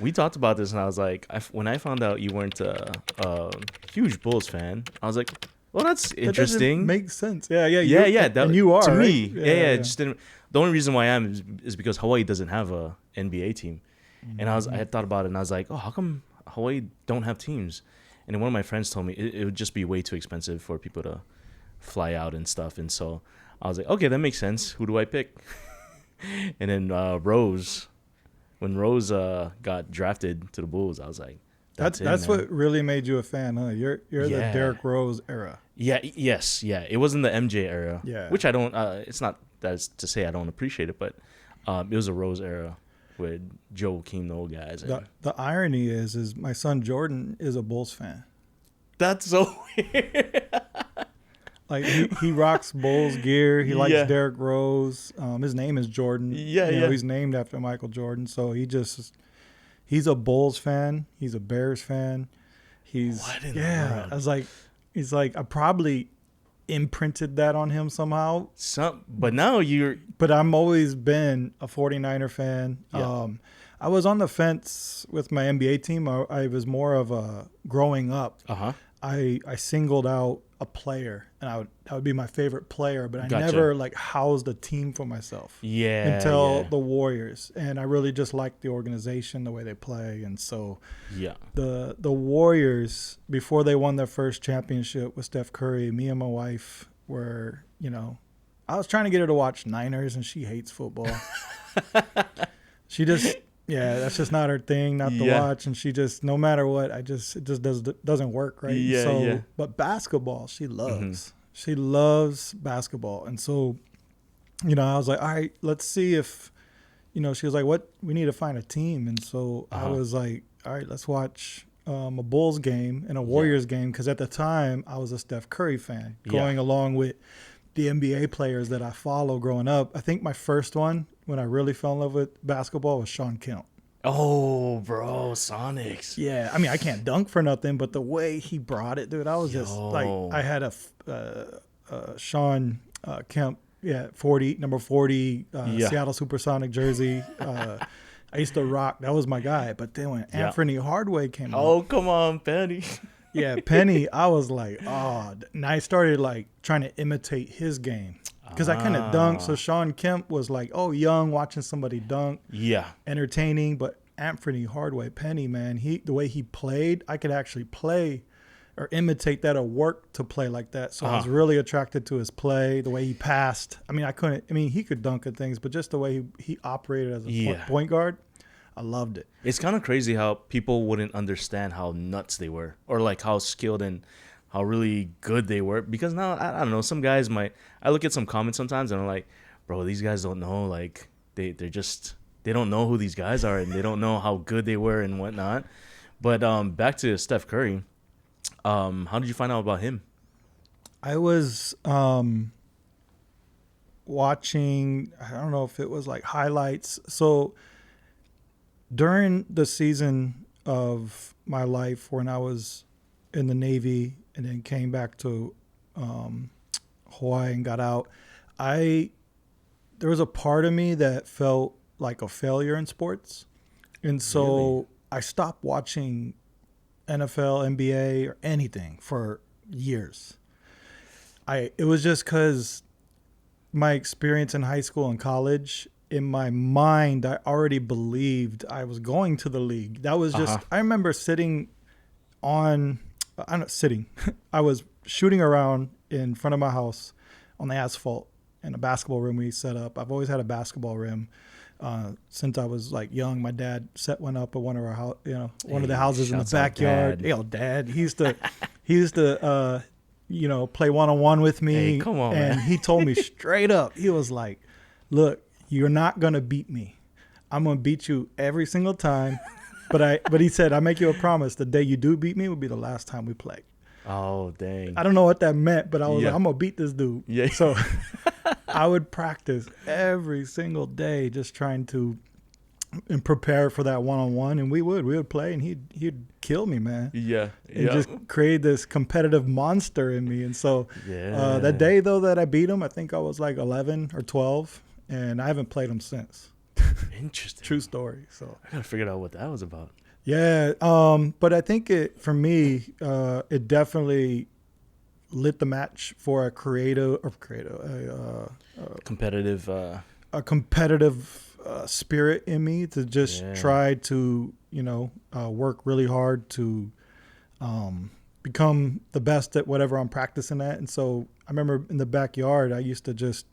We talked about this, and I was like, when I found out you weren't a huge Bulls fan, I was like, well, that's interesting. That makes sense. Yeah. And you are, to right? me. Yeah. Just didn't. The only reason why I am is because Hawaii doesn't have a NBA team, and I had thought about it, and I was like, oh, how come Hawaii don't have teams? And then one of my friends told me it would just be way too expensive for people to fly out and stuff, and so I was like, okay, that makes sense. Who do I pick? And then when Rose got drafted to the Bulls, I was like, that's what really made you a fan, huh? You're the Derrick Rose era. Yeah. Yes. Yeah. It wasn't the MJ era. Yeah. Which I don't. It's not that's to say I don't appreciate it, but it was a Rose era with Joe Keem, the old guys. The irony is my son Jordan is a Bulls fan. That's so weird. Like he rocks Bulls gear. He likes Derrick Rose. His name is Jordan. Yeah. He's named after Michael Jordan. So he's a Bulls fan. He's a Bears fan. What in the world? He's like I probably imprinted that on him somehow. But now But I'm always been a 49er fan. Yeah. I was on the fence with my NBA team. I was more of a growing up. I singled out a player, and that would be my favorite player, but I never like housed a team for myself. Until the Warriors, and I really just liked the organization, the way they play, and so the Warriors, before they won their first championship with Steph Curry, me and my wife were, I was trying to get her to watch Niners, and she hates football. She just. Yeah, that's just not her thing, not to watch, and she just, no matter what, it just doesn't work, right? But basketball, she loves. Mm-hmm. She loves basketball, and so, I was like, all right, let's see if, she was like, what? We need to find a team, and so I was like, all right, let's watch a Bulls game and a Warriors game, because at the time I was a Steph Curry fan, going along with the NBA players that I follow growing up. I think my first one, when I really fell in love with basketball, was Sean Kemp. Oh, bro, Sonics. Yeah, I mean, I can't dunk for nothing, but the way he brought it, dude, I was just like, I had a Sean Kemp, number 40, Seattle Supersonic jersey. I used to rock. That was my guy. But then when Anthony Hardaway came out. Come on, Penny. Penny, I was like, and I started like trying to imitate his game. Because I kind of dunked. So Sean Kemp was like, young, watching somebody dunk. Yeah. Entertaining. But Anthony Hardaway, Penny, man, the way he played, I could actually play or imitate that or work to play like that. So I was really attracted to his play, the way he passed. I mean, he could dunk at things, but just the way he operated as a point guard, I loved it. It's kind of crazy how people wouldn't understand how nuts they were, or like how skilled and how really good they were. Because now, I don't know, some guys I look at some comments sometimes and I'm like, bro, these guys don't know. Like, they don't know who these guys are, and they don't know how good they were and whatnot. But back to Steph Curry, how did you find out about him? I was watching, I don't know if it was like highlights. So during the season of my life when I was in the Navy and then came back to Hawaii and got out, there was a part of me that felt like a failure in sports. And so I stopped watching NFL, NBA, or anything for years. It was just because my experience in high school and college, in my mind, I already believed I was going to the league. That was just, I remember I was shooting around in front of my house on the asphalt in a basketball rim we set up. I've always had a basketball rim since I was like young. My dad set one up at one of our one of the houses in the backyard. Dad. He used to play one-on-one with me. Hey, come on, and man. He told me straight up, he was like, look, you're not going to beat me. I'm going to beat you every single time. But he said, I make you a promise. The day you do beat me will be the last time we play. Oh, dang. I don't know what that meant, but I was like, I'm going to beat this dude. Yeah. So I would practice every single day just trying to and prepare for that one-on-one. And we would play, and he'd kill me, man. Yeah. And just create this competitive monster in me. And so that day, though, that I beat him, I think I was like 11 or 12, and I haven't played him since. Interesting. True story. So I gotta figure out what that was about. Yeah, but I think for me, it definitely lit the match for a competitive spirit in me to just try to, work really hard to become the best at whatever I'm practicing at. And so I remember in the backyard, I used to just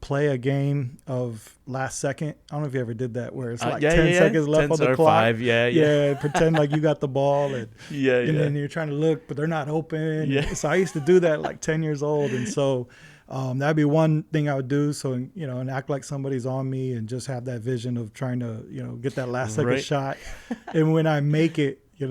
play a game of last second. I don't know if you ever did that, where it's like 10 seconds left on the clock. 5, pretend like you got the ball, and then you're trying to look, but they're not open. Yeah. So I used to do that at like 10 years old, and so that'd be one thing I would do. So and act like somebody's on me, and just have that vision of trying to get that last second shot. And when I make it, you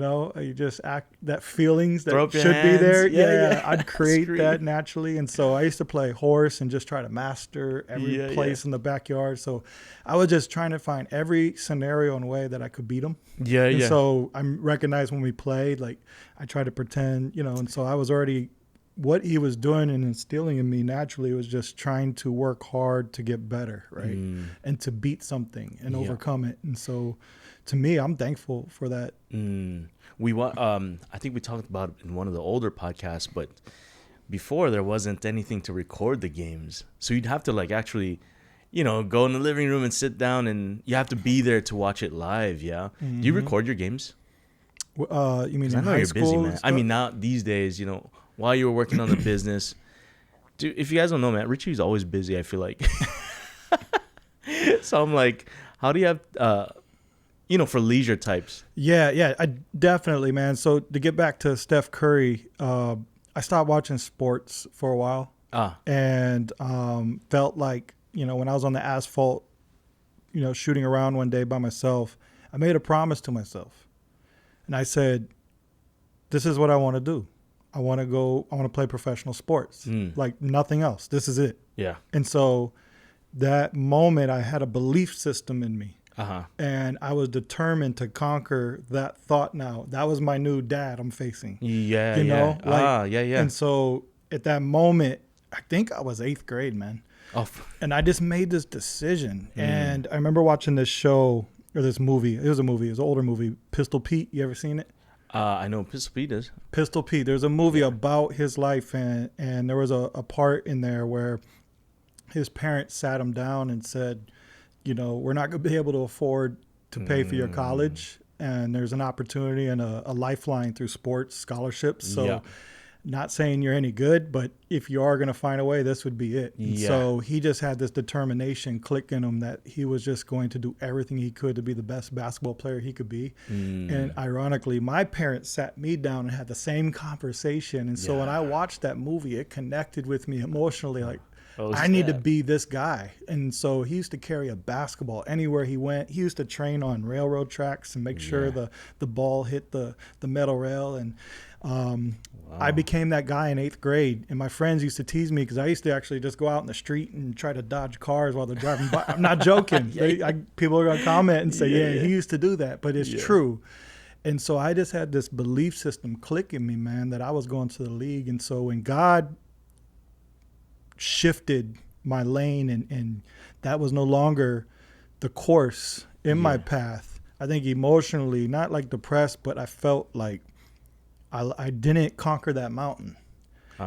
just act that feelings that should be there. Yeah. I'd create that naturally. And so I used to play horse and just try to master every place in the backyard. So I was just trying to find every scenario and way that I could beat them. And so I recognized when we played, like I tried to pretend, and so I was already, what he was doing and instilling in me naturally was just trying to work hard to get better, right? And to beat something and overcome it. And so to me, I'm thankful for that. I think we talked about it in one of the older podcasts, but before there wasn't anything to record the games. So you'd have to like actually, go in the living room and sit down, and you have to be there to watch it live. Yeah. Do you record your games? You mean I know you're busy, man. I mean, now these days, while you were working on the business, dude, if you guys don't know, man, Richie's always busy, I feel like. So I'm like, how do you have, for leisure types? Yeah, I definitely, man. So to get back to Steph Curry, I stopped watching sports for a while, and felt like, when I was on the asphalt, shooting around one day by myself, I made a promise to myself, and I said, "This is what I want to do. I want to play professional sports, like nothing else. This is it." Yeah. And so that moment, I had a belief system in me. And I was determined to conquer that thought. Now that was my new dad I'm facing. And so at that moment, I think I was 8th grade, man. And I just made this decision. And I remember watching this show or this movie. It was a movie. It was an older movie. Pistol Pete. You ever seen it? I know Pistol Pete is. Pistol Pete. There's a movie about his life, and there was a part in there where his parents sat him down and said, we're not going to be able to afford to pay for your college, and there's an opportunity and a lifeline through sports scholarships. So not saying you're any good, but if you are going to find a way, this would be it. So he just had this determination click in him that he was just going to do everything he could to be the best basketball player he could be. And ironically, my parents sat me down and had the same conversation. And so when I watched that movie, it connected with me emotionally, like, I need to be this guy. And so he used to carry a basketball anywhere he went. He used to train on railroad tracks and make sure the ball hit the metal rail. And I became that guy in 8th grade. And my friends used to tease me because I used to actually just go out in the street and try to dodge cars while they're driving by. I'm not joking. People are going to comment and say, he used to do that. But it's true. And so I just had this belief system click in me, man, that I was going to the league. And so when God shifted my lane and that was no longer the course in my path, I think emotionally, not like depressed, but I felt like I didn't conquer that mountain.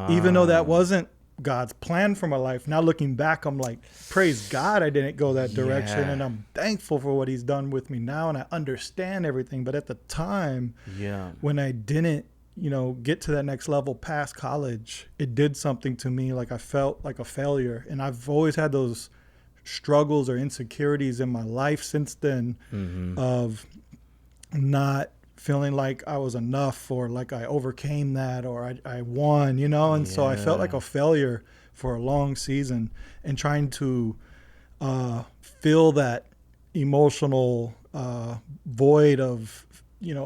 Even though that wasn't God's plan for my life. Now looking back, I'm like, praise God I didn't go that direction, and I'm thankful for what he's done with me now, and I understand everything. But at the time, when I didn't get to that next level past college, it did something to me. Like I felt like a failure. And I've always had those struggles or insecurities in my life since then, of not feeling like I was enough, or like I overcame that, or I won, and so I felt like a failure for a long season, and trying to fill that emotional void of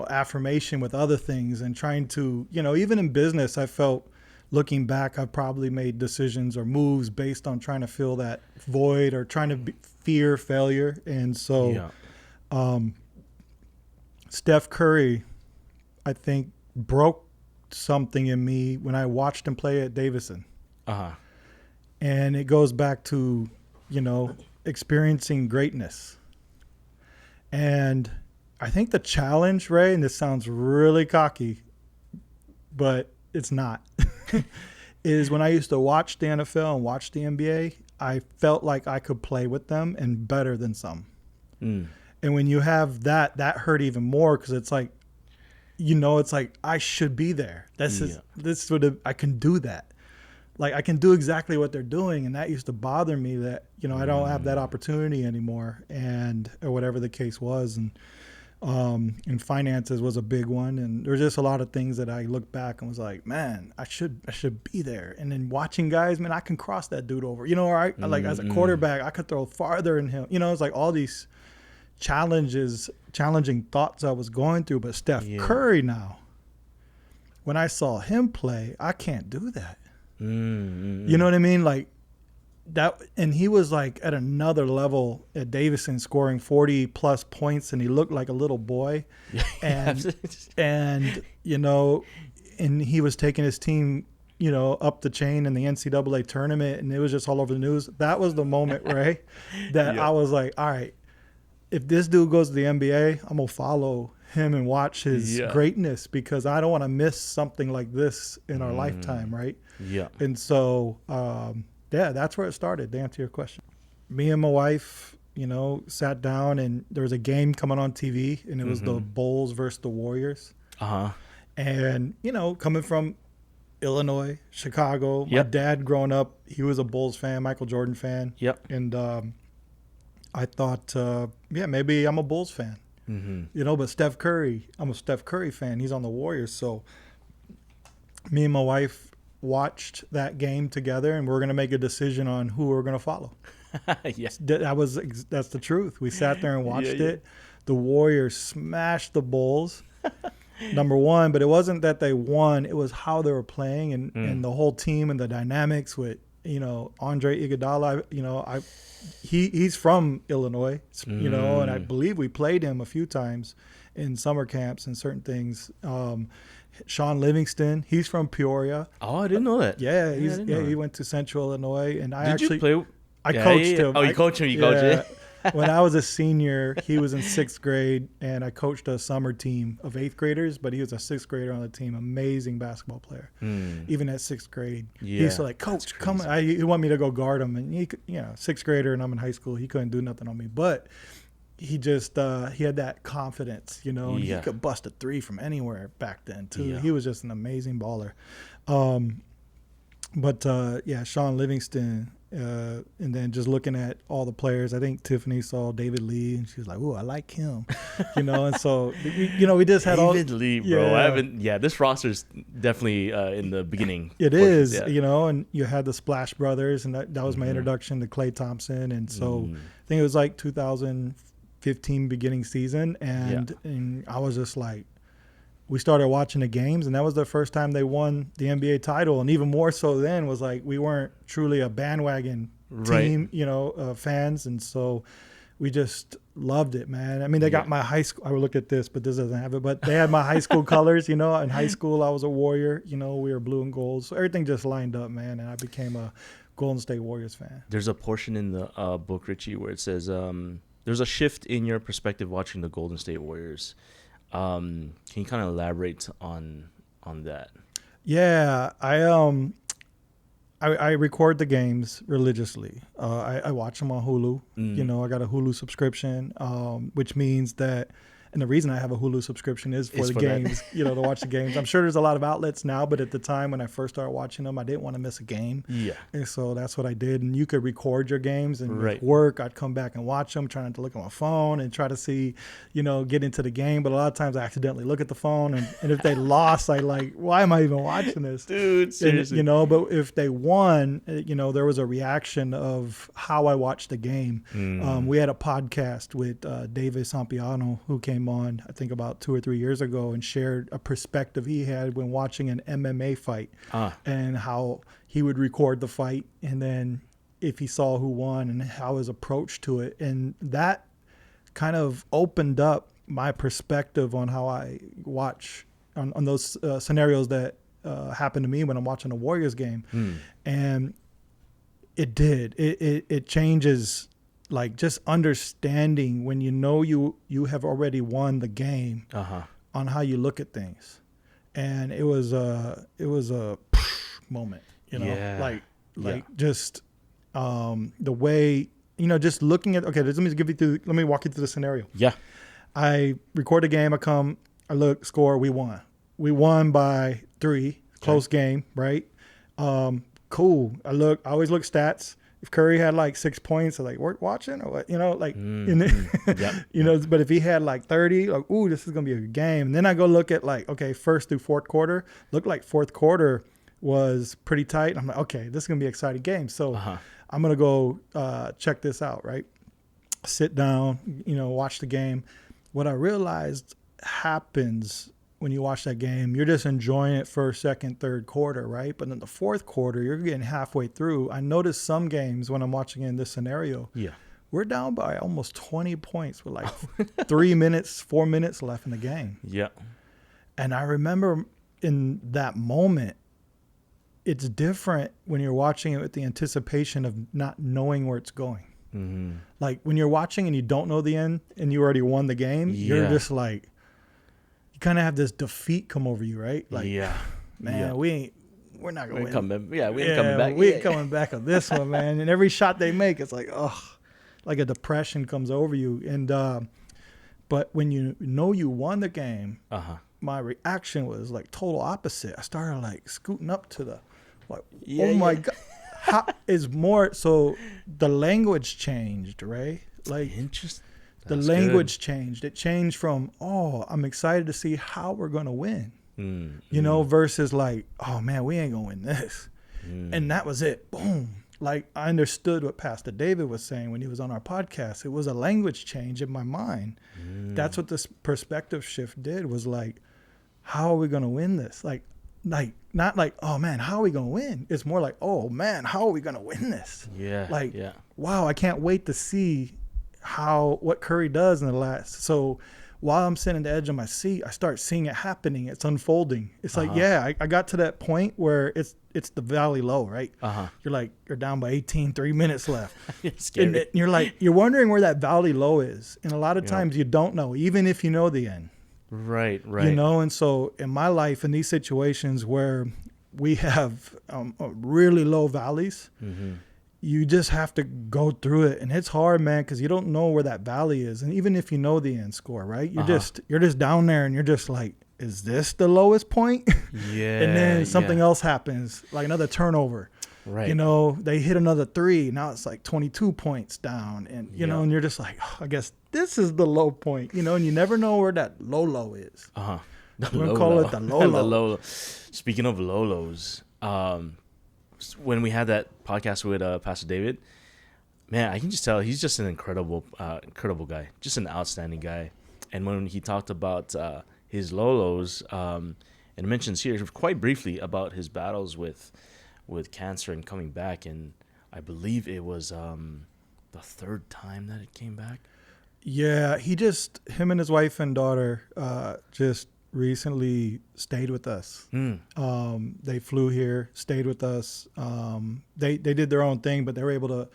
affirmation with other things, and trying to, even in business, I felt, looking back, I've probably made decisions or moves based on trying to fill that void or trying to fear failure. And so Steph Curry, I think, broke something in me when I watched him play at Davidson. And it goes back to, experiencing greatness. And I think the challenge, Ray, and this sounds really cocky, but it's not, is when I used to watch the NFL and watch the NBA, I felt like I could play with them and better than some. And when you have that hurt even more, because it's like, it's like I should be there. This would have, I can do that. Like I can do exactly what they're doing, and that used to bother me that I don't have that opportunity anymore, or whatever the case was, and finances was a big one, and there's just a lot of things that I look back and was like, man, I should be there. And then watching guys, man, I can cross that dude over, or like as a quarterback, I could throw farther than him. It's like all these challenging thoughts I was going through. But Steph Curry now, when I saw him play, I can't do that. You know what I mean? Like that, and he was like at another level at Davidson, scoring 40 plus points, and he looked like a little boy. And and he was taking his team up the chain in the NCAA tournament, and it was just all over the news. That was the moment, Ray, that I was like, all right, if this dude goes to the NBA, I'm gonna follow him and watch his greatness, because I don't want to miss something like this in our lifetime, right? Yeah. And so, that's where it started, to answer your question. Me and my wife, sat down, and there was a game coming on TV, and it was the Bulls versus the Warriors. And, coming from Illinois, Chicago, my dad growing up, he was a Bulls fan, Michael Jordan fan. Yep. And I thought, maybe I'm a Bulls fan. But Steph Curry, I'm a Steph Curry fan. He's on the Warriors. So me and my wife watched that game together, and we're going to make a decision on who we're going to follow. Yes. That's the truth. We sat there and watched it. The Warriors smashed the Bulls, number one, but it wasn't that they won. It was how they were playing, and the whole team and the dynamics with, Andre Iguodala, he's from Illinois, and I believe we played him a few times in summer camps and certain things. Sean Livingston, he's from Peoria. Oh, I didn't know that. Yeah, he went to Central Illinois, and I coached him. Oh, you coached him. You coached him. When I was a senior, he was in 6th grade, and I coached a summer team of 8th graders, but he was a 6th grader on the team. Amazing basketball player, even at 6th grade. Yeah, he used to like, coach, come on. He wanted me to go guard him, and he, 6th grader, and I'm in high school. He couldn't do nothing on me, but he just he had that confidence, and he could bust a three from anywhere back then too. Yeah. He was just an amazing baller. Sean Livingston. And then just looking at all the players, I think Tiffany saw David Lee, and she was like, "Ooh, I like him," And so we just had David Lee, bro. I haven't. Yeah, this roster's definitely in the beginning. It is, and you had the Splash Brothers, and that was my introduction to Klay Thompson, and so I think it was like 2015 beginning season, and I was just like, we started watching the games, and that was the first time they won the NBA title. And even more so then was like, we weren't truly a bandwagon team, fans. And so we just loved it, man. I mean, they got my high school. I would look at this, but this doesn't have it. But they had my high school colors, In high school, I was a Warrior. We were blue and gold. So everything just lined up, man. And I became a Golden State Warriors fan. There's a portion in the book, Richie, where it says there's a shift in your perspective watching the Golden State Warriors. Can you kind of elaborate on that? Yeah, I record the games religiously. I watch them on Hulu. I got a Hulu subscription, which means that, and the reason I have a Hulu subscription is for the games, to watch the games. I'm sure there's a lot of outlets now, but at the time when I first started watching them, I didn't want to miss a game. Yeah. And so that's what I did. And you could record your games, and with work, I'd come back and watch them, trying to look at my phone and try to see, get into the game. But a lot of times I accidentally look at the phone, and if they lost, I like, why am I even watching this? Dude, seriously. And, but if they won, there was a reaction of how I watched the game. We had a podcast with David Sampiano, who came on, I think about 2 or 3 years ago, and shared a perspective he had when watching an MMA fight, and how he would record the fight, and then if he saw who won, and how his approach to it. And that kind of opened up my perspective on how I watch on those scenarios that happen to me when I'm watching a Warriors game. And it changes like just understanding when you know you have already won the game on how you look at things. And it was a moment, you know, just the way, you know, just looking at, okay, let me walk you through the scenario. Yeah. I record a game, I look, score, we won. We won by 3, close game, right? Cool. I always look stats. If Curry had like 6 points, I'm like, worth watching or what? You know, like, you know, but if he had like 30, like, ooh, this is going to be a good game. And then I go look at like, okay, first through fourth quarter, looked like fourth quarter was pretty tight. I'm like, okay, this is going to be an exciting game. So I'm going to go check this out, right? Sit down, you know, watch the game. What I realized happens when you watch that game, you're just enjoying it first, second, third quarter, right? But then the fourth quarter, you're getting halfway through. I noticed some games when I'm watching in this scenario, we're down by almost 20 points with like 4 minutes left in the game. Yeah. And I remember in that moment, it's different when you're watching it with the anticipation of not knowing where it's going. Mm-hmm. Like when you're watching and you don't know the end and you already won the game, you're just like, you kind of have this defeat come over you, right? Like, man, we're not going to win. We ain't coming back. We ain't coming back on this one, man. And every shot they make, it's like, like a depression comes over you. And but when you know you won the game, my reaction was like total opposite. I started like scooting up to the, like, my God. How is more, so the language changed, right? Like, interesting. The language changed. It changed from, I'm excited to see how we're going to win, you know, versus like, oh, man, we ain't going to win this. And that was it. Boom. Like, I understood what Pastor David was saying when he was on our podcast. It was a language change in my mind. That's what this perspective shift did, was like, how are we going to win this? Like, not like, oh, man, how are we going to win? It's more like, oh, man, how are we going to win this? Wow, I can't wait to see what Curry does in the last. So while I'm sitting at the edge of my seat, I start seeing it happening. It's unfolding. It's like, I got to that point where it's the valley low, right? You're down by 18, 3 minutes left. And you're like, you're wondering where that valley low is. And a lot of times you don't know, even if you know the end. Right. You know, and so in my life, in these situations where we have really low valleys, you just have to go through it. And it's hard, man, because you don't know where that valley is. And even if you know the end score, right, you're just down there and you're just like, is this the lowest point? And then something else happens, like another turnover. Right. You know, they hit another 3. Now it's like 22 points down. And, you know, and you're just like, I guess this is the low point, you know, and you never know where that low is. We're going to call it the low. Speaking of lows, when we had that podcast with Pastor David, man, I can just tell he's just an incredible guy, just an outstanding guy. And when he talked about his lows, and mentions here quite briefly about his battles with cancer and coming back, and I believe it was the 3rd time that it came back. Yeah, him and his wife and daughter just recently stayed with us. They flew here, stayed with us. They did their own thing, but they were able to,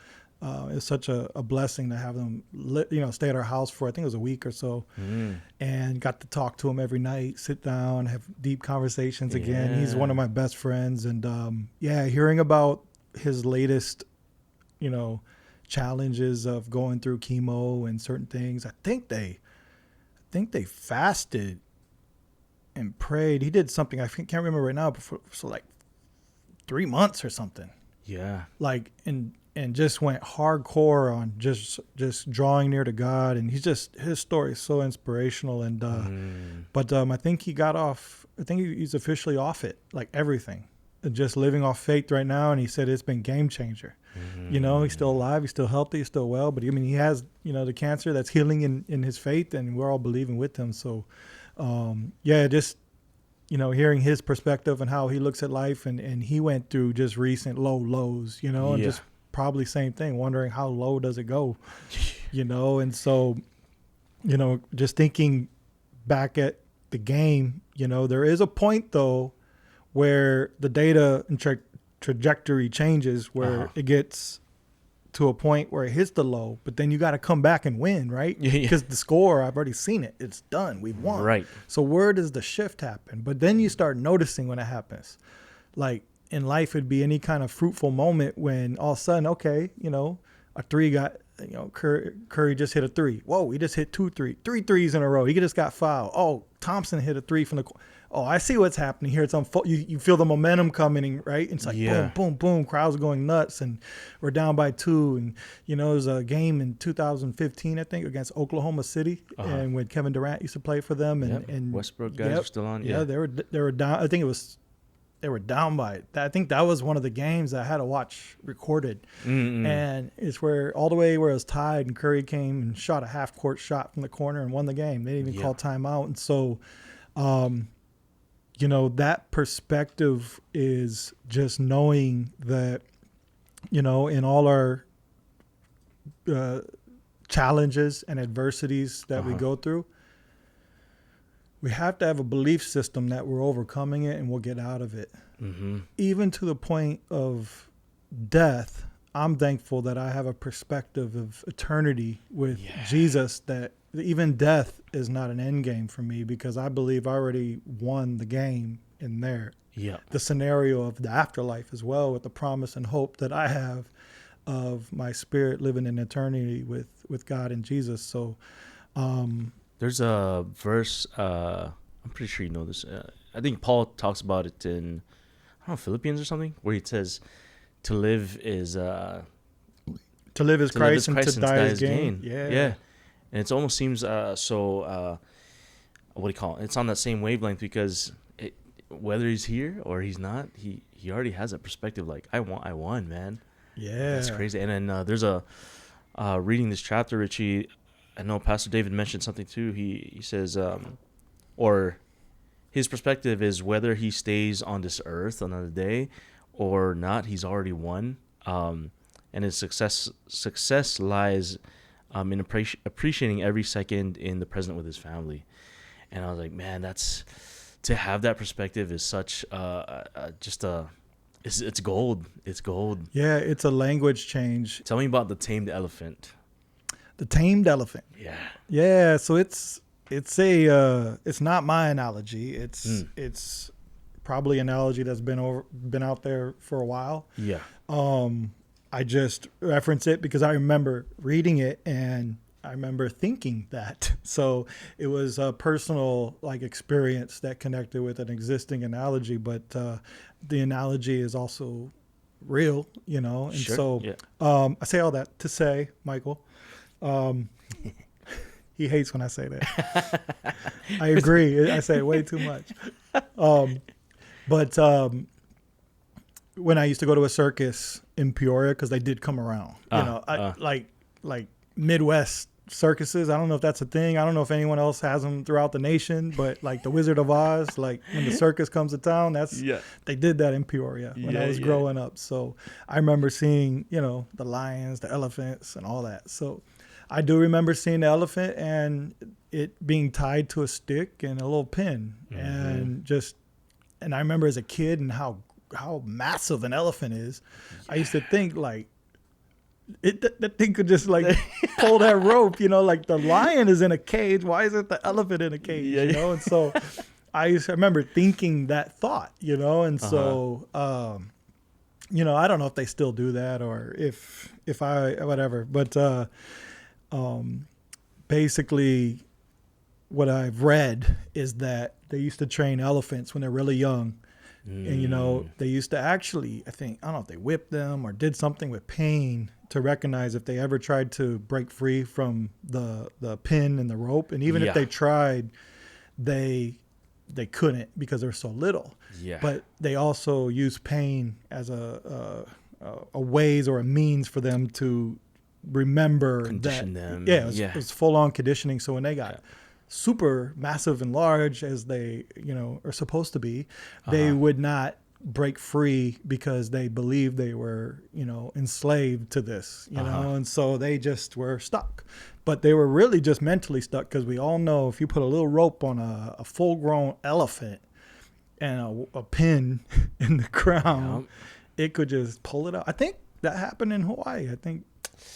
it's such a blessing to have them, stay at our house for, I think it was a week or so, and got to talk to him every night, sit down, have deep conversations again. He's one of my best friends. And hearing about his latest, challenges of going through chemo and certain things, I think they fasted and prayed. He did something I can't remember right now, but for like 3 months or something. Yeah. Like and just went hardcore on just drawing near to God, and his story is so inspirational. And but I think he got off. I think he's officially off it, like everything, and just living off faith right now. And he said it's been game changer. He's still alive, he's still healthy, he's still well, but he has the cancer that's healing in his faith, and we're all believing with him. So just hearing his perspective and how he looks at life, and he went through just recent lows, and just probably same thing, wondering how low does it go, and so just thinking back at the game, there is a point though where the data and trajectory changes, where it gets to a point where it hits the low, but then you got to come back and win, right? Because the score, I've already seen it. It's done. We've won. Right. So where does the shift happen? But then you start noticing when it happens. Like in life, it'd be any kind of fruitful moment when all of a sudden, okay, a three got, Curry just hit a three. Whoa, he just hit three threes in a row. He just got fouled. Oh, Thompson hit a three from the. Oh, I see what's happening here. It's you feel the momentum coming, right? It's like boom, boom, boom. Crowds going nuts, and we're down by 2. And there's a game in 2015, I think, against Oklahoma City, and when Kevin Durant used to play for them, and Westbrook guys are still on. Yeah, they were down. I think they were down by it. I think that was one of the games I had to watch recorded. Mm-hmm. And it's where all the way where it was tied, and Curry came and shot a half-court shot from the corner and won the game. They didn't even call timeout. And so, that perspective is just knowing that, in all our challenges and adversities that we go through, we have to have a belief system that we're overcoming it and we'll get out of it. Mm-hmm. Even to the point of death, I'm thankful that I have a perspective of eternity with Jesus, that even death is not an end game for me, because I believe I already won the game in there. Yeah. The scenario of the afterlife as well, with the promise and hope that I have of my spirit living in eternity with God and Jesus. So, there's a verse, I'm pretty sure you know this. I think Paul talks about it in, Philippians or something, where he says, to live is Christ and to die is gain. Yeah. And it almost seems what do you call it? It's on that same wavelength, because whether he's here or he's not, he already has that perspective. Like, I won, man. Yeah. That's crazy. And then there's reading this chapter, Richie, I know Pastor David mentioned something too. He says, or his perspective is whether he stays on this earth another day or not, he's already won. And his success lies in appreciating every second in the present with his family. And I was like, man, to have that perspective is such it's gold. It's gold. Yeah, it's a language change. Tell me about the tamed elephant. The tamed elephant. Yeah. Yeah. So it's not my analogy. It's probably an analogy that's been out there for a while. Yeah. I just reference it because I remember reading it and I remember thinking that. So it was a personal experience that connected with an existing analogy, but the analogy is also real, And sure. So I say all that to say, Michael, he hates when I say that. I agree. I say it way too much. But when I used to go to a circus in Peoria, because they did come around, like Midwest circuses. I don't know if that's a thing. I don't know if anyone else has them throughout the nation, but like the Wizard of Oz, when the circus comes to town, they did that in Peoria when I was growing up. So I remember seeing, the lions, the elephants, and all that. So I do remember seeing the elephant and it being tied to a stick and a little pin, and I remember as a kid and how massive an elephant is. I used to think that thing could just pull that rope, like the lion is in a cage. Why isn't the elephant in a cage? And so I remember thinking that thought, and so, I don't know if they still do that or if I, whatever, but, basically what I've read is that they used to train elephants when they're really young. And, they used to actually, I don't know if they whipped them or did something with pain to recognize if they ever tried to break free from the pin and the rope. And even if they tried, they couldn't because they're so little. Yeah. But they also use pain as a ways or a means for them to remember condition them. Yeah, it was full on conditioning. So when they got super massive and large as they, are supposed to be, they would not break free because they believed they were, enslaved to this, and so they just were stuck. But they were really just mentally stuck, because we all know if you put a little rope on a full-grown elephant and a pin in the ground, it could just pull it out. I think that happened in Hawaii. I think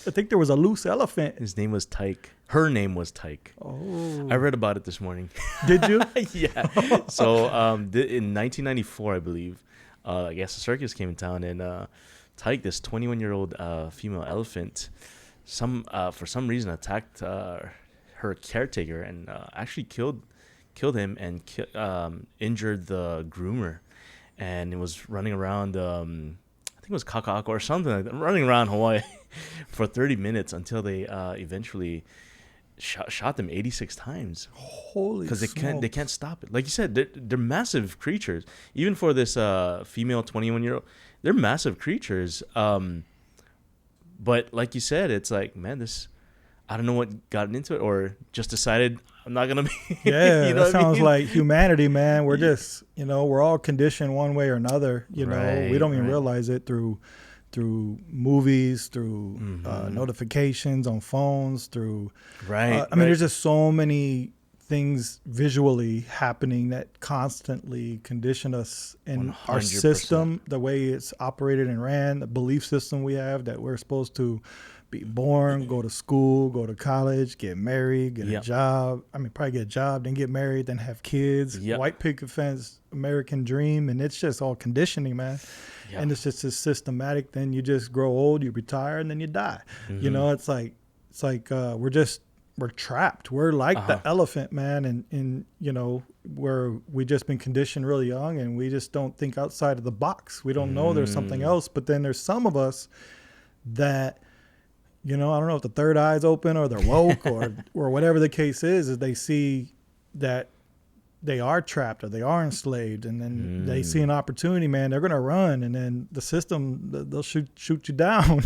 I think there was a loose elephant. His name was Tyke. Her name was Tyke. Oh. I read about it this morning. Did you? Yeah. So in 1994, I believe, I guess a circus came in town, and Tyke, this 21-year-old female elephant, for some reason attacked her caretaker and actually killed him and injured the groomer, and it was running around. I think it was Kaka'ako or something like that, running around Hawaii for 30 minutes until they eventually shot them 86 times. Holy! Because they can't stop it. Like you said, they're massive creatures. Even for this female 21-year-old, they're massive creatures. But like you said, it's like, man, I don't know what got into it, or just decided I'm not gonna be. Yeah, you know that sounds I mean? like humanity, man. We're just, we're all conditioned one way or another. We don't even realize it through movies, through notifications on phones, through. I mean, there's just so many things visually happening that constantly condition us in 100%. Our system, the way it's operated and ran, the belief system we have that we're supposed to be born, go to school, go to college, get married, get a job. I mean, probably get a job, then get married, then have kids. White picket fence, American dream, and it's just all conditioning, man. And it's just as systematic. Then you just grow old, you retire, and then you die. It's like we're trapped. We're like the elephant, man, and where we just been conditioned really young, and we just don't think outside of the box. We don't know there's something else. But then there's some of us that, I don't know if the third eye's open or they're woke or whatever the case is they see that they are trapped or they are enslaved, and then they see an opportunity, man, they're going to run, and then the system, they'll shoot you down.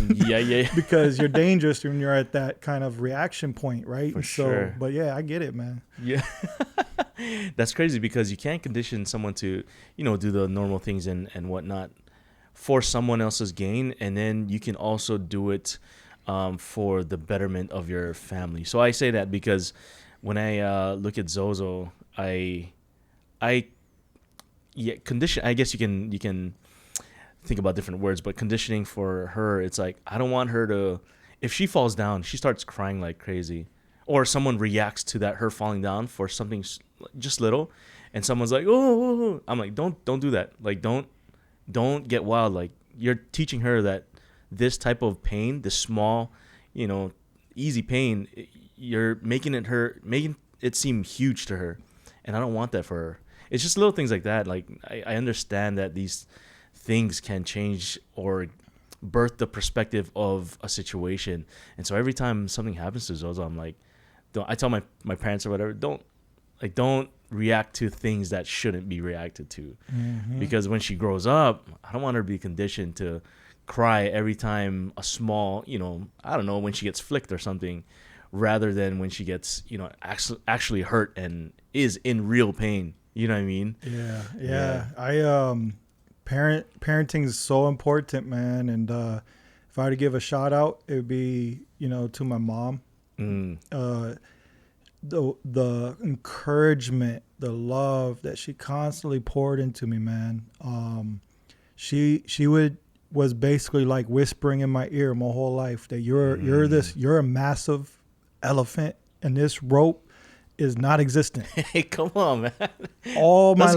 Because you're dangerous when you're at that kind of reaction point, right? For sure. But yeah, I get it, man. Yeah. That's crazy, because you can't condition someone to, do the normal things and whatnot for someone else's gain, and then you can also do it for the betterment of your family. So I say that because when I look at Zozo, condition. I guess you can think about different words, but conditioning for her, it's like, I don't want her to. If she falls down, she starts crying like crazy, or someone reacts to that her falling down for something just little, and someone's like, oh. I'm like, don't do that. Like, don't get wild. Like, you're teaching her that this type of pain, this small, easy pain, you're making it seem huge to her. And I don't want that for her. It's just little things like that. Like, I understand that these things can change or birth the perspective of a situation. And so every time something happens to Zozo, I'm like, I tell my parents or whatever, don't react to things that shouldn't be reacted to. Because when she grows up, I don't want her to be conditioned to cry every time a small, I don't know, when she gets flicked or something, rather than when she gets, actually hurt and is in real pain. You know what I mean? Yeah. Parenting is so important, man. And if I were to give a shout out, it would be, to my mom. The encouragement, the love that she constantly poured into me, man. She was basically like whispering in my ear my whole life that you're a massive elephant, and this rope is not existent. Hey, come on, man. All my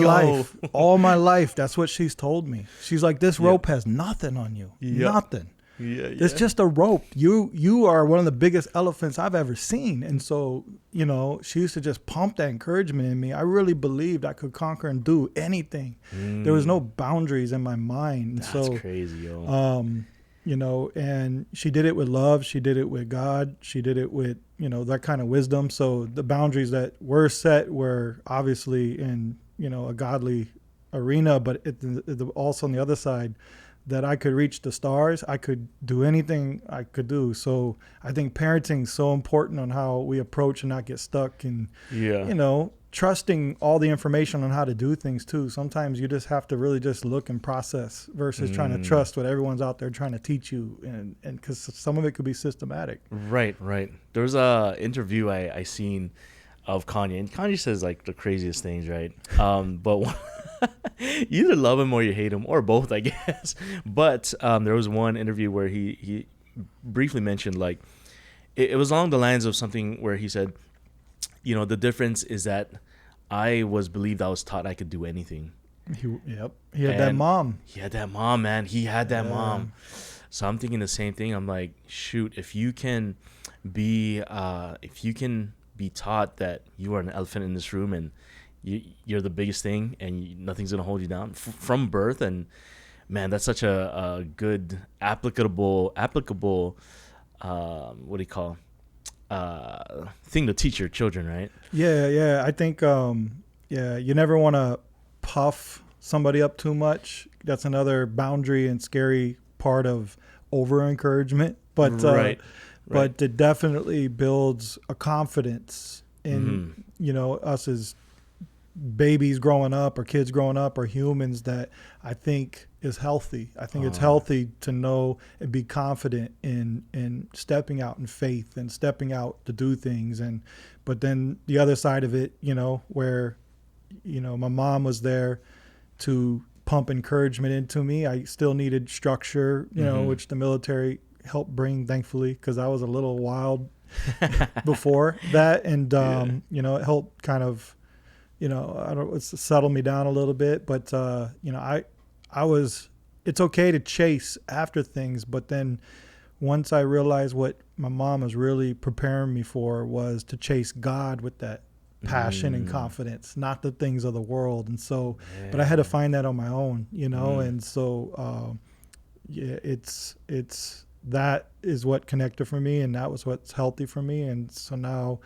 life, that's what she's told me. She's like, this rope has nothing on you. Nothing. It's just a rope. You are one of the biggest elephants I've ever seen. And so, she used to just pump that encouragement in me. I really believed I could conquer and do anything. There was no boundaries in my mind. That's crazy, yo. And she did it with love. She did it with God. She did it with, that kind of wisdom. So the boundaries that were set were obviously in, a godly arena, but also on the other side, that I could reach the stars. I could do anything I could do. So I think parenting is so important on how we approach and not get stuck, and, trusting all the information on how to do things too. Sometimes you just have to really just look and process versus trying to trust what everyone's out there trying to teach you. And because some of it could be systematic. Right. There was a interview I seen of Kanye, and Kanye says like the craziest things, right? But you either love him or you hate him, or both, I guess. But there was one interview where he briefly mentioned, like it was along the lines of something where he said, you know, the difference is that I was taught I could do anything. He had that mom. He had that mom, man. He had that mom. So I'm thinking the same thing. I'm like, shoot, if you can be taught that you are an elephant in this room and you're the biggest thing and nothing's gonna hold you down from birth, and man, that's such a good applicable what do you call thing to teach your children, right? Yeah. I think you never want to puff somebody up too much. That's another boundary and scary part of over encouragement, but but it definitely builds a confidence in you know, us as babies growing up or kids growing up or humans, that I think is healthy. I think it's healthy to know and be confident in stepping out in faith and stepping out to do things. But then the other side of it, you know, where, you know, my mom was there to pump encouragement into me. I still needed structure, you know, which the military helped bring, thankfully, because I was a little wild before that. And, you know, it helped kind of, you know, settle me down a little bit. But, you know, it's okay to chase after things. But then once I realized what my mom was really preparing me for was to chase God with that passion and confidence, not the things of the world. And so, but I had to find that on my own, you know? And so, it's that is what connected for me, and that was what's healthy for me. And so now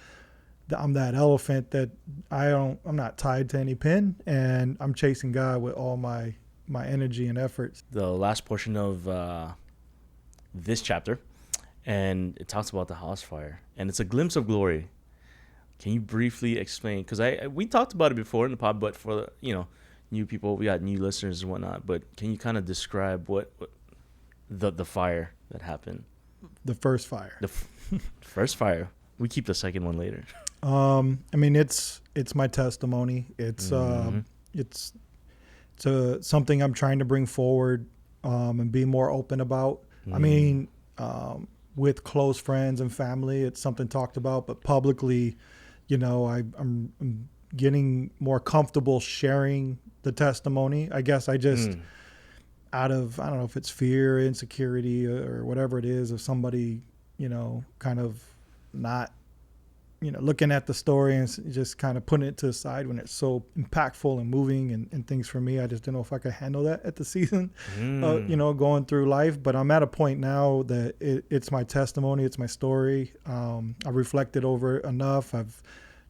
I'm that elephant that I'm not tied to any pin, and I'm chasing God with all my energy and efforts. The last portion of this chapter, and it talks about the house fire, and it's a glimpse of glory. Can you briefly explain? Because we talked about it before in the pod, but for, you know, new people, we got new listeners and whatnot. But can you kind of describe what the fire that happened? The first fire. The first fire. We keep the second one later. I mean, it's my testimony. It's something I'm trying to bring forward and be more open about. I mean, with close friends and family, it's something talked about, but publicly, you know, I'm getting more comfortable sharing the testimony. I guess I just out of, I don't know if it's fear, insecurity, or whatever it is, of somebody, you know, kind of not, you know, looking at the story and just kind of putting it to the side when it's so impactful and moving and things for me. I just didn't know if I could handle that at the season, you know, going through life. But I'm at a point now that it's my testimony. It's my story. I've reflected over it enough. I've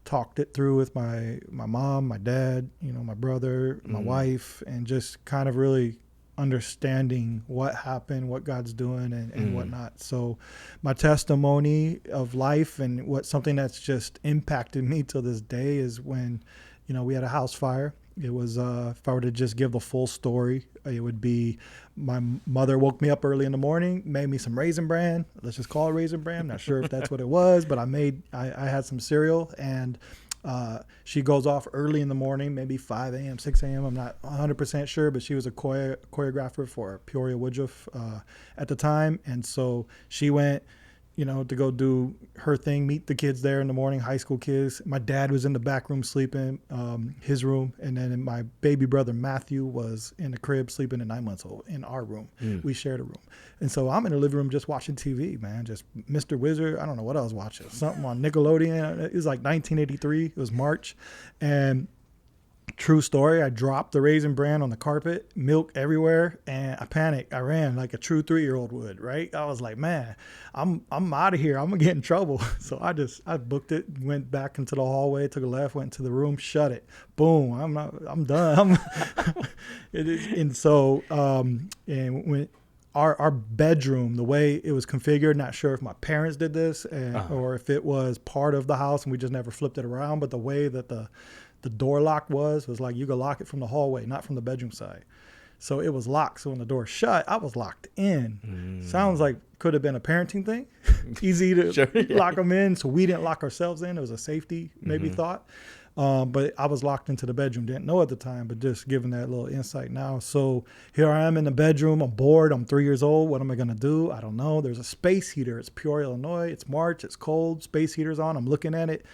talked it through with my mom, my dad, you know, my brother, my wife, and just kind of really understanding what happened, what God's doing, and whatnot. So my testimony of life and something that's just impacted me till this day is when, you know, we had a house fire. It was, if I were to just give the full story, it would be my mother woke me up early in the morning, made me some Raisin Bran. Let's just call it Raisin Bran. I'm not sure if that's what it was, but I had some cereal, and she goes off early in the morning, maybe 5 a.m., 6 a.m. I'm not 100% sure, but she was a choreographer for Peoria Woodruff at the time. And so she went, you know, to go do her thing, meet the kids there in the morning, high school kids. My dad was in the back room sleeping, his room. And then my baby brother, Matthew, was in the crib sleeping at 9 months old in our room. We shared a room. And so I'm in the living room just watching TV, man, just Mr. Wizard. I don't know what I was watching, something on Nickelodeon. It was like 1983. It was March. And true story, I dropped the Raisin Bran on the carpet, milk everywhere, and I panicked. I ran like a true 3-year-old would, right? I was like, man, I'm out of here. I'm gonna get in trouble. So I booked it, went back into the hallway, took a left, went into the room, shut it. Boom, I'm done. And so, and when our bedroom, the way it was configured, not sure if my parents did this or if it was part of the house and we just never flipped it around, but the way that the door lock was like you could lock it from the hallway, not from the bedroom side. So it was locked. So when the door shut, I was locked in. Sounds like could have been a parenting thing. Easy to lock them in. So we didn't lock ourselves in. It was a safety maybe thought. But I was locked into the bedroom. Didn't know at the time, but just giving that little insight now. So here I am in the bedroom. I'm bored. I'm 3 years old. What am I going to do? I don't know. There's a space heater. It's Peoria, Illinois. It's March. It's cold. Space heater's on. I'm looking at it.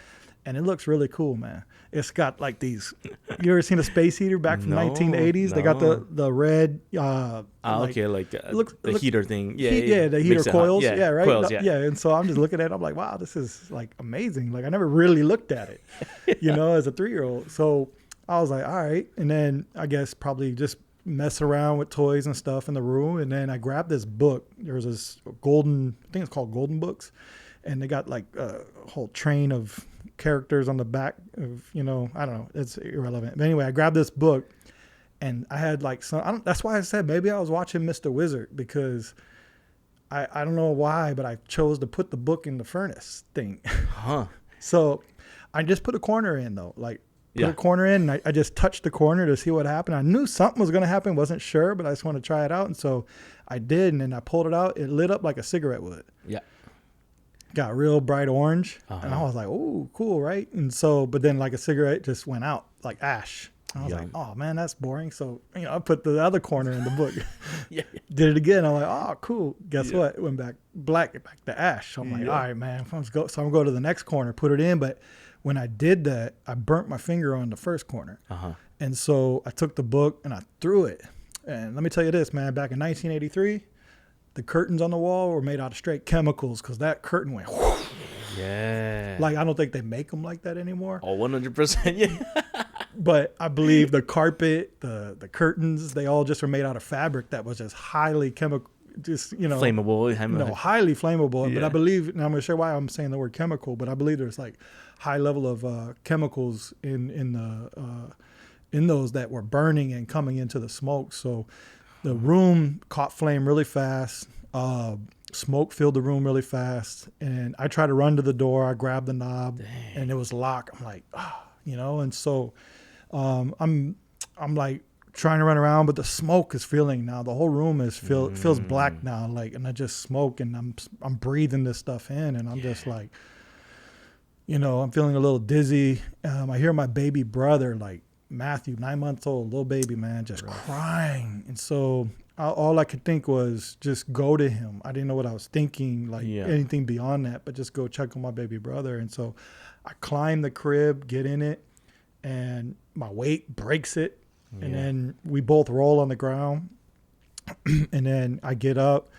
And it looks really cool, man. It's got like these. You ever seen a space heater back from 1980s? No. They got the red. The heater thing. The heater coils. Yeah, right. Coils, yeah. And so I'm just looking at it. I'm like, wow, this is like amazing. Like I never really looked at it, as a 3-year-old. So I was like, all right. And then I guess probably just mess around with toys and stuff in the room. And then I grabbed this book. There was this golden. I think it's called Golden Books, and they got like a whole train of characters on the back of, I don't know, it's irrelevant. But anyway, I grabbed this book and I had like that's why I said maybe I was watching Mr. Wizard, because I don't know why, but I chose to put the book in the furnace thing. So I just put a corner in though, a corner in, and I just touched the corner to see what happened. I knew something was going to happen, wasn't sure, but I just wanted to try it out. And so I did, and then I pulled it out. It lit up like a cigarette would. Yeah. Got real bright orange, and I was like, "Oh, cool, right?" And so, but then like a cigarette just went out like ash. I was like, "Oh man, that's boring." So I put the other corner in the book. Did it again. I'm like, "Oh, cool." Guess what? It went back back to ash. So I'm like, "All right, man, let's go." So I'm gonna go to the next corner, put it in. But when I did that, I burnt my finger on the first corner, and so I took the book and I threw it. And let me tell you this, man. Back in 1983. The curtains on the wall were made out of straight chemicals, because that curtain went whoosh. Yeah. Like, I don't think they make them like that anymore. Oh, 100%. Yeah. But I believe the carpet, the curtains, they all just were made out of fabric that was just highly chemical, flammable. Highly flammable. Yeah. But I believe, and I'm going to share why I'm saying the word chemical, but I believe there's like high level of chemicals in those that were burning and coming into the smoke. So the room caught flame really fast. Smoke filled the room really fast. And I tried to run to the door. I grabbed the knob. Dang. And it was locked. I'm like, and so I'm like trying to run around, but the smoke is filling now. The whole room feels black now. Like, and I just smoke, and I'm breathing this stuff in, and I'm just like, I'm feeling a little dizzy. I hear my baby brother, like, Matthew, 9 months old, little baby, man, just crying. And so all I could think was just go to him. I didn't know what I was thinking, anything beyond that, but just go check on my baby brother. And so I climb the crib, get in it, and my weight breaks it. Yeah. And then we both roll on the ground. And then I get up,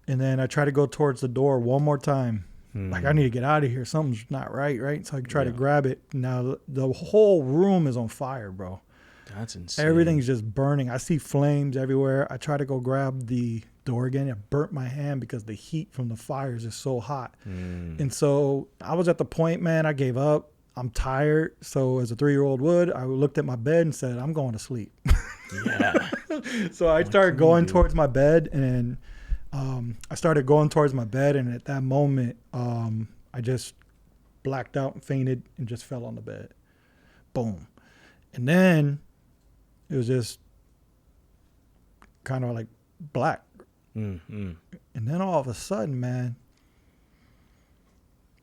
and then I try to go towards the door one more time. Like, I need to get out of here. Something's not right? So I try to grab it. Now, the whole room is on fire, bro. That's insane. Everything's just burning. I see flames everywhere. I try to go grab the door again. It burnt my hand because the heat from the fires is so hot. And so I was at the point, man, I gave up. I'm tired. So as a 3-year-old would, I looked at my bed and said, I'm going to sleep. Yeah. So I started going towards my bed, and I started going towards my bed, and at that moment, I just blacked out and fainted and just fell on the bed. Boom. And then it was just kind of like black. And then all of a sudden, man,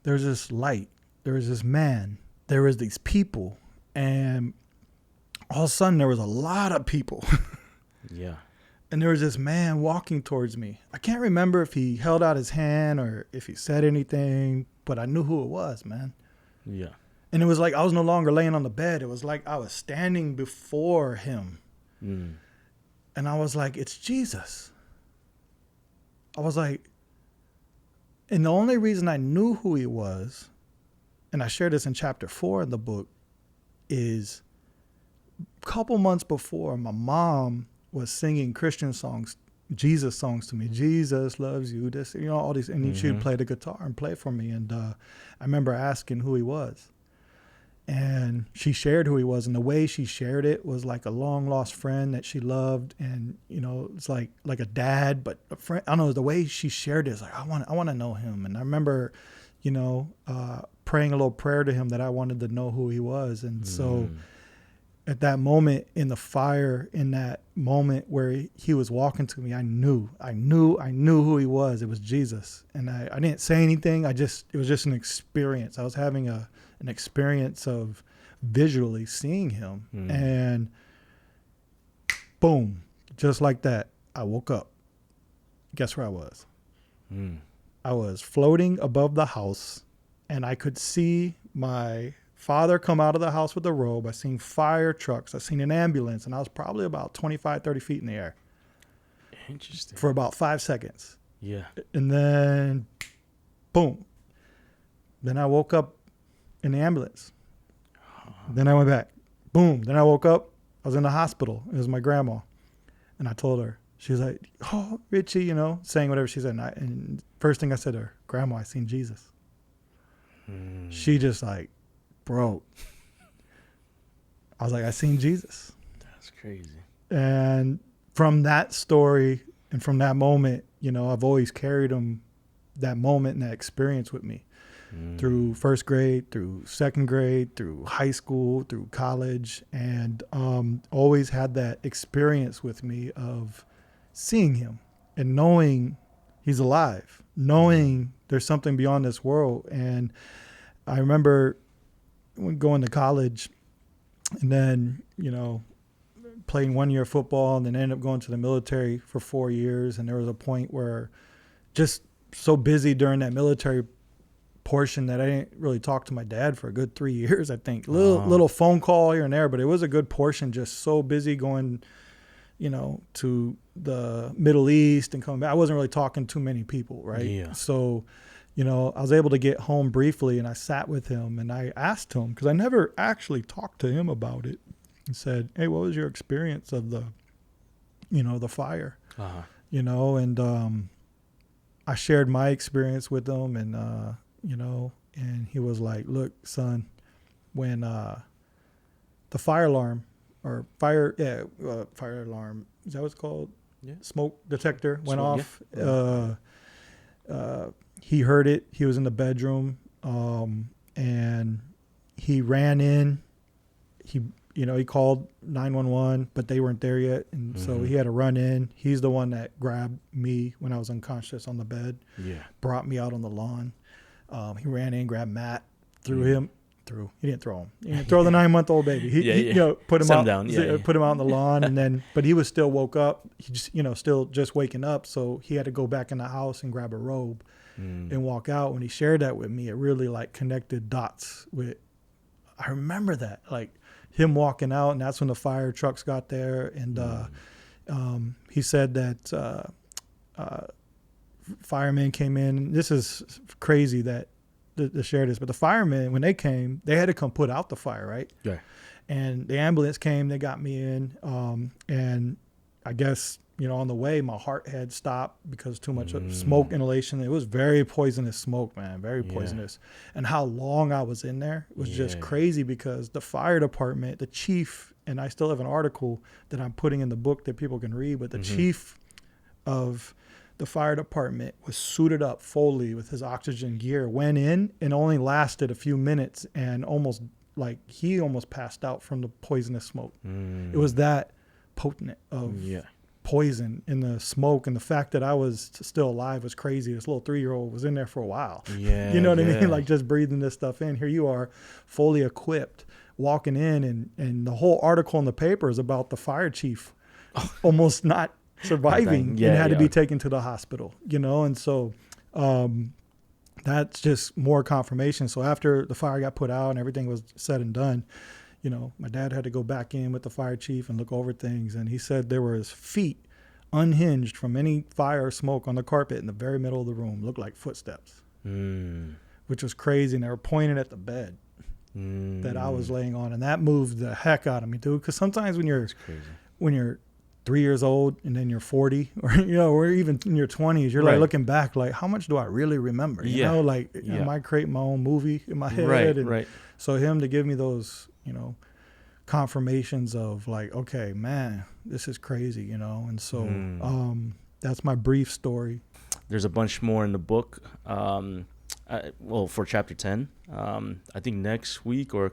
there's this light. There was this man. There was these people. And all of a sudden, there was a lot of people. Yeah. And there was this man walking towards me. I can't remember if he held out his hand or if he said anything, but I knew who it was, man. Yeah. And it was like I was no longer laying on the bed. It was like I was standing before him. And I was like, it's Jesus. I was like, and the only reason I knew who he was, and I shared this in chapter 4 of the book, is a couple months before, my mom was singing Christian songs, Jesus songs to me. Jesus loves you. This, all these, and she would play the guitar and play for me. And I remember asking who he was, and she shared who he was. And the way she shared it was like a long lost friend that she loved, and it's like a dad, but a friend. I don't know. The way she shared it is like I want to know him. And I remember, praying a little prayer to him that I wanted to know who he was. And so at that moment in the fire, in that moment where he was walking to me, I knew who he was. It was Jesus. And I didn't say anything. It was just an experience. I was having an experience of visually seeing him. And boom, just like that, I woke up. Guess where I was? I was floating above the house, and I could see my father come out of the house with a robe. I seen fire trucks. I seen an ambulance, and I was probably about 25, 30 feet in the air. Interesting. For about 5 seconds. Yeah. And then, boom. Then I woke up in the ambulance. Then I went back. Boom. Then I woke up. I was in the hospital. It was my grandma. And I told her. She was like, oh, Richie, saying whatever she said. And first thing I said to her, Grandma, I seen Jesus. She just like broke. I was like, I seen Jesus. That's crazy. And from that story and from that moment, I've always carried that moment and that experience with me through first grade, through second grade, through high school, through college, and always had that experience with me of seeing him and knowing he's alive, knowing there's something beyond this world. And I remember going to college and then, playing 1 year of football and then ended up going to the military for 4 years. And there was a point where just so busy during that military portion that I didn't really talk to my dad for a good 3 years, I think. Little phone call here and there, but it was a good portion, just so busy going, to the Middle East and coming back. I wasn't really talking to too many people, right? Yeah. So, I was able to get home briefly, and I sat with him and I asked him, because I never actually talked to him about it, and said, hey, what was your experience of the fire? And I shared my experience with him, and and he was like, look, son, when the fire alarm, fire alarm, is that what it's called? Yeah. Smoke detector went off. Yeah. He heard it. He was in the bedroom, and he ran in. He called 911, but they weren't there yet, and so he had to run in. He's the one that grabbed me when I was unconscious on the bed. Yeah. Brought me out on the lawn. He ran in, grabbed Matt, threw him. He didn't throw him. He didn't throw the 9-month-old baby. He put him out down. Put him out on the lawn, and then, but he was still woke up. He just, still just waking up. So he had to go back in the house and grab a robe and walk out. When he shared that with me, it really like connected dots with. I remember that, like him walking out, and that's when the fire trucks got there. And he said that firemen came in. This is crazy that. To share this, but the firemen, when they came, they had to come put out the fire, right? Yeah. And the ambulance came, they got me in, and I guess, on the way, my heart had stopped because too much smoke inhalation. It was very poisonous smoke, man, very poisonous. And how long I was in there was just crazy, because the fire department, the chief, and I still have an article that I'm putting in the book that people can read, but the chief of the fire department was suited up fully with his oxygen gear, went in and only lasted a few minutes, and he almost passed out from the poisonous smoke. It was that potent of poison in the smoke, and the fact that I was still alive was crazy. This little 3-year-old was in there for a while. Yeah, you know what I mean? Like just breathing this stuff in. Here you are, fully equipped, walking in, and the whole article in the paper is about the fire chief almost not surviving and had to be taken to the hospital, and so that's just more confirmation. So after the fire got put out and everything was said and done, my dad had to go back in with the fire chief and look over things, and he said there were his feet unhinged from any fire or smoke on the carpet in the very middle of the room, looked like footsteps, which was crazy, and they were pointing at the bed that I was laying on, and that moved the heck out of me, dude, because sometimes when you're 3 years old and then you're 40 or even in your 20s, you're like looking back, like how much do I really remember? Am I creating my own movie in my head? Right. So him to give me those, confirmations of like, okay, man, this is crazy, and so that's my brief story. There's a bunch more in the book. For chapter 10, I think next week or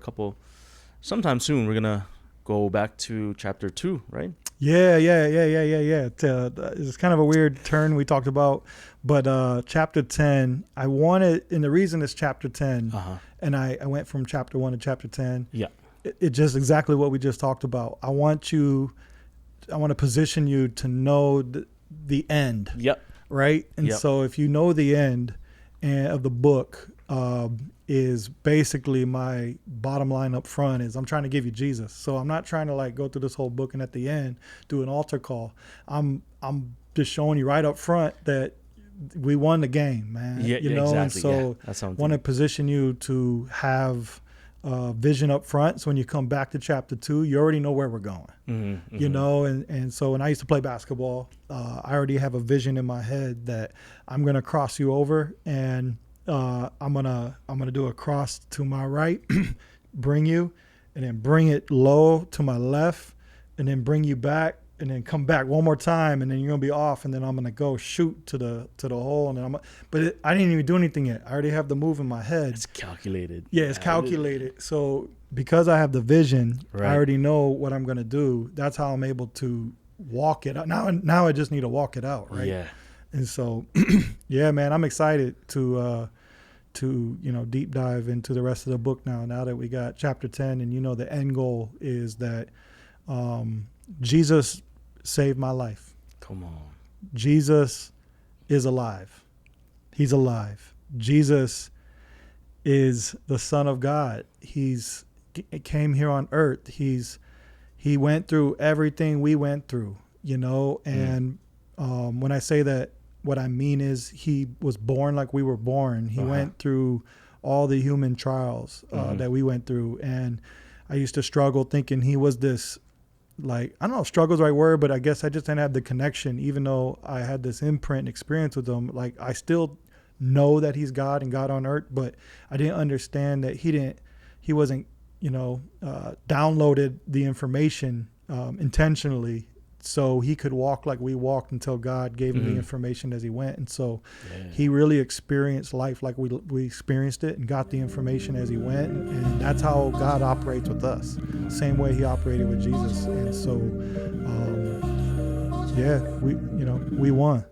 sometime soon, we're going to go back to chapter 2, right? Yeah. It's kind of a weird turn we talked about, but chapter 10, I wanted, and the reason it's chapter 10, and I went from chapter 1 to chapter 10. Yeah. It just exactly what we just talked about. I want to position you to know the end. Yep. Right? And so if you know the end of the book, is basically my bottom line up front is I'm trying to give you Jesus. So I'm not trying to like go through this whole book and at the end do an altar call. I'm just showing you right up front that we won the game, man. Yeah, you know, exactly. And so I want to position you to have vision up front. So when you come back to chapter 2, you already know where we're going, you know? And so when I used to play basketball, I already have a vision in my head that I'm going to cross you over, and I'm gonna do a cross to my right, bring you, and then bring it low to my left, and then bring you back, and then come back one more time, and then you're gonna be off, and then I'm gonna go shoot to the hole, and then I didn't even do anything yet. I already have the move in my head. It's calculated. Yeah, it's calculated. So because I have the vision, I already know what I'm gonna do. That's how I'm able to walk it out. Now I just need to walk it out, right? Yeah. And so, yeah, man, I'm excited to deep dive into the rest of the book now that we got chapter 10, and the end goal is that Jesus saved my life. Come on. Jesus is alive. He's alive. Jesus is the Son of God. He came here on earth. He went through everything we went through, and when I say that, what I mean is he was born like we were born. He went through all the human trials that we went through. And I used to struggle thinking he was this, like, I don't know if struggle is the right word, but I guess I just didn't have the connection. Even though I had this imprint experience with him, like, I still know that he's God and God on earth, but I didn't understand that he wasn't, downloaded the information intentionally so he could walk like we walked until God gave him the information as he went. And so he really experienced life like we experienced it and got the information as he went. And that's how God operates with us. Same way he operated with Jesus. And so, we won.